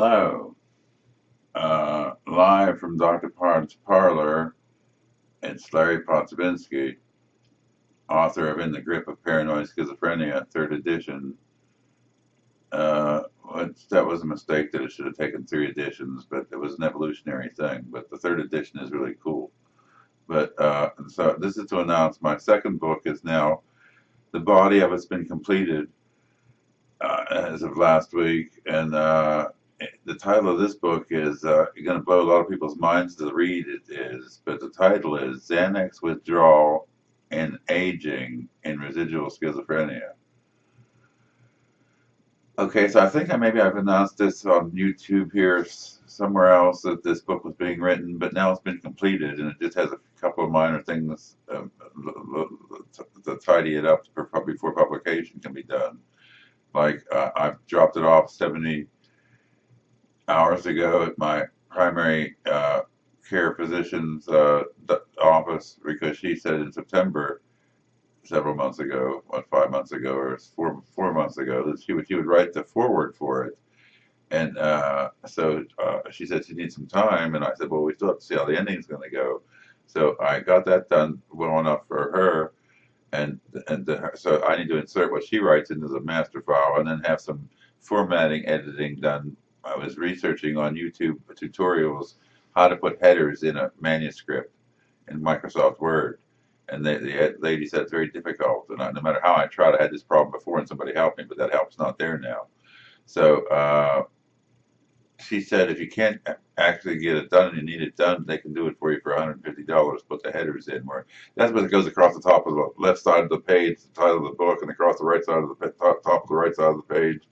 Hello. Live from Dr. Pod's parlor, it's Larry Podsobinski, author of In the Grip of Paranoid Schizophrenia, third edition. That was a mistake that it should have taken three editions, but it was an evolutionary thing. But the third edition is really cool. But so this is to announce my second book is now, the body of it's been completed as of last week. And the title of this book is going to blow a lot of people's minds to read. It is, but the title is Xanax Withdrawal and Aging in Residual Schizophrenia. Okay, so I think I've announced this on YouTube here somewhere else that this book was being written, but now it's been completed and it just has a couple of minor things to tidy it up before publication can be done. Like I've dropped it off 70 hours ago at my primary care physician's office because she said in September, several months ago, 5 months ago or 4 months ago, that she would write the foreword for it. And so she said she needs some time, and I said, well, we still have to see how the ending's going to go. So I got that done well enough for her, and so I need to insert what she writes into the master file, and then have some formatting, editing done. I was researching on YouTube tutorials how to put headers in a manuscript in Microsoft Word, and the lady said it's very difficult. And no matter how I tried, I had this problem before, and somebody helped me, but that help's not there now. So she said if you can't actually get it done and you need it done, they can do it for you for $150. Put the headers in where that's what it goes across the top of the left side of the page, the title of the book, and across the right side of the top of the right side of the page,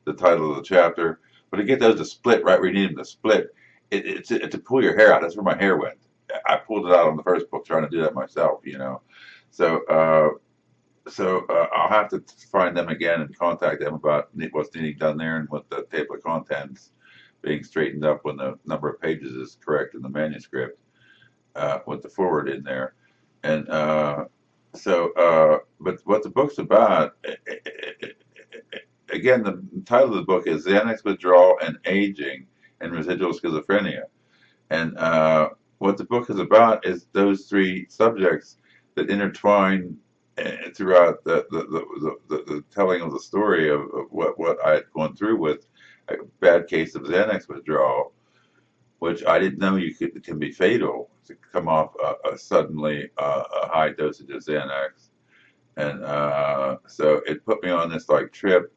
the title of the chapter. But to get those to split right where you need them to split, it's to pull your hair out. That's where my hair went. I pulled it out on the first book trying to do that myself, you know. So I'll have to find them again and contact them about what's needing done there and with the table of contents being straightened up when the number of pages is correct in the manuscript with the foreword in there. And but what the book's about, again, the title of the book is Xanax Withdrawal and Aging in Residual Schizophrenia. And what the book is about is those three subjects that intertwine throughout the telling of the story of what I had gone through with a bad case of Xanax withdrawal, which I didn't know can be fatal to come off suddenly a high dosage of Xanax. And so it put me on this like trip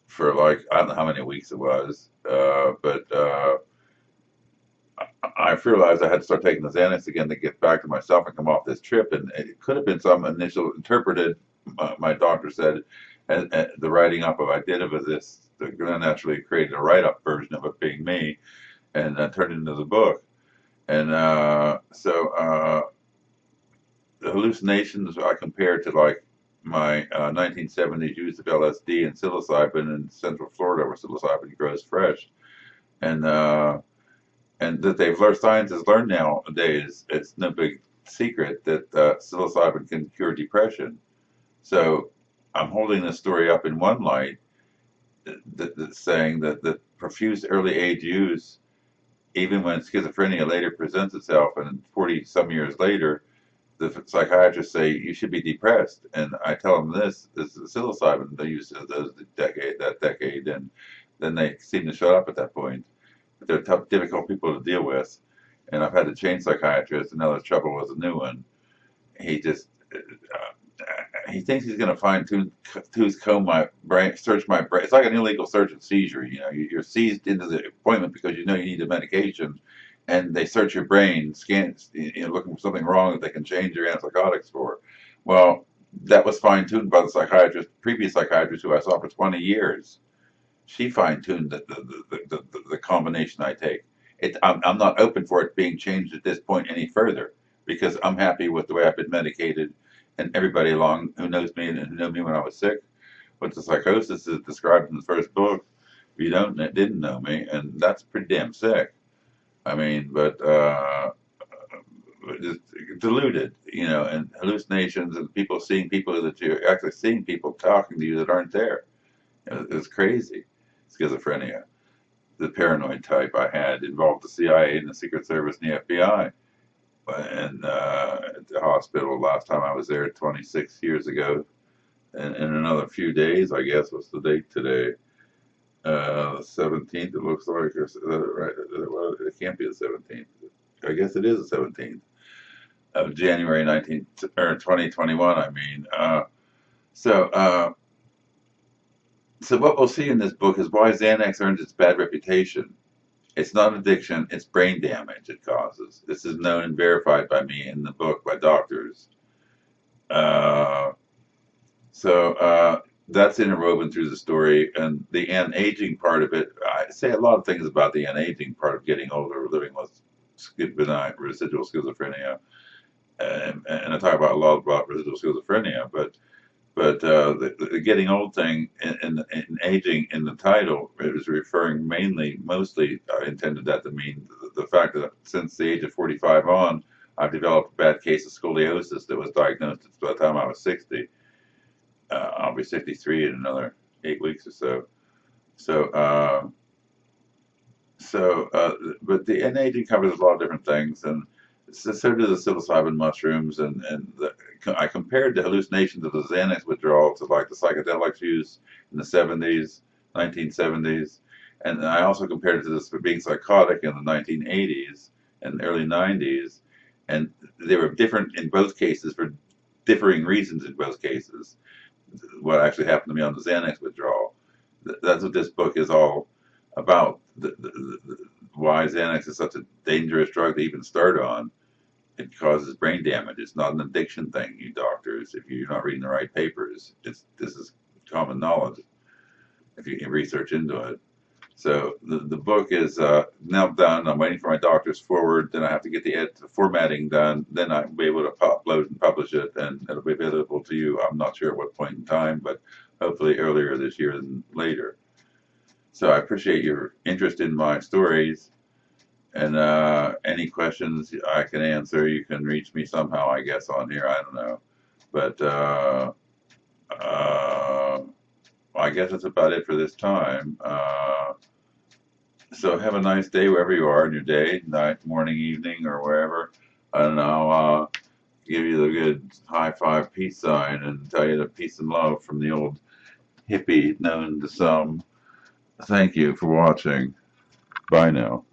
for like, I don't know how many weeks it was, but I realized I had to start taking the Xanax again to get back to myself and come off this trip. And it could have been some initial interpreted, my doctor said, and the writing up of I did of this, naturally created a write-up version of it being me, and turned it into the book. And the hallucinations I compared to like my 1970s use of LSD and psilocybin in Central Florida, where psilocybin grows fresh, and that they've learned, science has learned nowadays, it's no big secret that psilocybin can cure depression. So I'm holding this story up in one light, that's saying that profuse early age use, even when schizophrenia later presents itself, and 40 some years later, the psychiatrists say you should be depressed, and I tell them this is psilocybin they used those that decade, and then they seem to shut up at that point. They're tough, difficult people to deal with, and I've had to change psychiatrists, and now there's trouble with a new one. He just he thinks he's going to fine tooth comb my brain, search my brain. It's like an illegal search and seizure. You know, you're seized into the appointment because you know you need the medication, and they search your brain, scan, looking for something wrong that they can change your antipsychotics for. Well, that was fine tuned by the previous psychiatrist who I saw for 20 years. She fine tuned the combination I take. I'm not open for it being changed at this point any further because I'm happy with the way I've been medicated, and everybody along who knows me and who knew me when I was sick with the psychosis is described in the first book. You didn't know me, and that's pretty damn sick. I mean, but just deluded, and hallucinations and people seeing people that you're actually seeing people talking to you that aren't there. It's crazy, schizophrenia. the paranoid type I had involved the CIA and the Secret Service and the FBI. And at the hospital last time I was there 26 years ago. And in another few days, I guess, what's the date today? 17th, it looks like, or right? Well, it can't be the 17th. I guess it is the 17th of January 19th or 2021. I mean, so so what we'll see in this book is why Xanax earns its bad reputation. It's not addiction; it's brain damage it causes. This is known and verified by me in the book by doctors. Uh, so that's interwoven through the story, and the anti-aging part of it. I say a lot of things about the anti-aging part of getting older, living with benign residual schizophrenia, and I talk about a lot about residual schizophrenia, but the getting old thing in aging in the title is referring mostly I intended that to mean the fact that since the age of 45 on, I've developed a bad case of scoliosis that was diagnosed by the time I was 60. I'll be 63 in another 8 weeks or so. But the NAD covers a lot of different things, and so do the psilocybin mushrooms, I compared the hallucinations of the Xanax withdrawal to like the psychedelics used in the 70s, 1970s, and I also compared it to this being psychotic in the 1980s and early 90s, and they were different in both cases for differing reasons in both cases. What actually happened to me on the Xanax withdrawal. That's what this book is all about. Why Xanax is such a dangerous drug to even start on. It causes brain damage. It's not an addiction thing, you doctors. If you're not reading the right papers, this is common knowledge if you can research into it. So the book is now done. I'm waiting for my doctor's foreword. Then I have to get the formatting done. Then I'll be able to upload and publish it, and it'll be available to you. I'm not sure at what point in time, but hopefully earlier this year than later. So I appreciate your interest in my stories, and any questions I can answer. You can reach me somehow, I guess, on here. I don't know, but I guess that's about it for this time. So have a nice day wherever you are in your day, night, morning, evening, or wherever. And I'll give you the good high five peace sign and tell you the peace and love from the old hippie known to some. Thank you for watching. Bye now.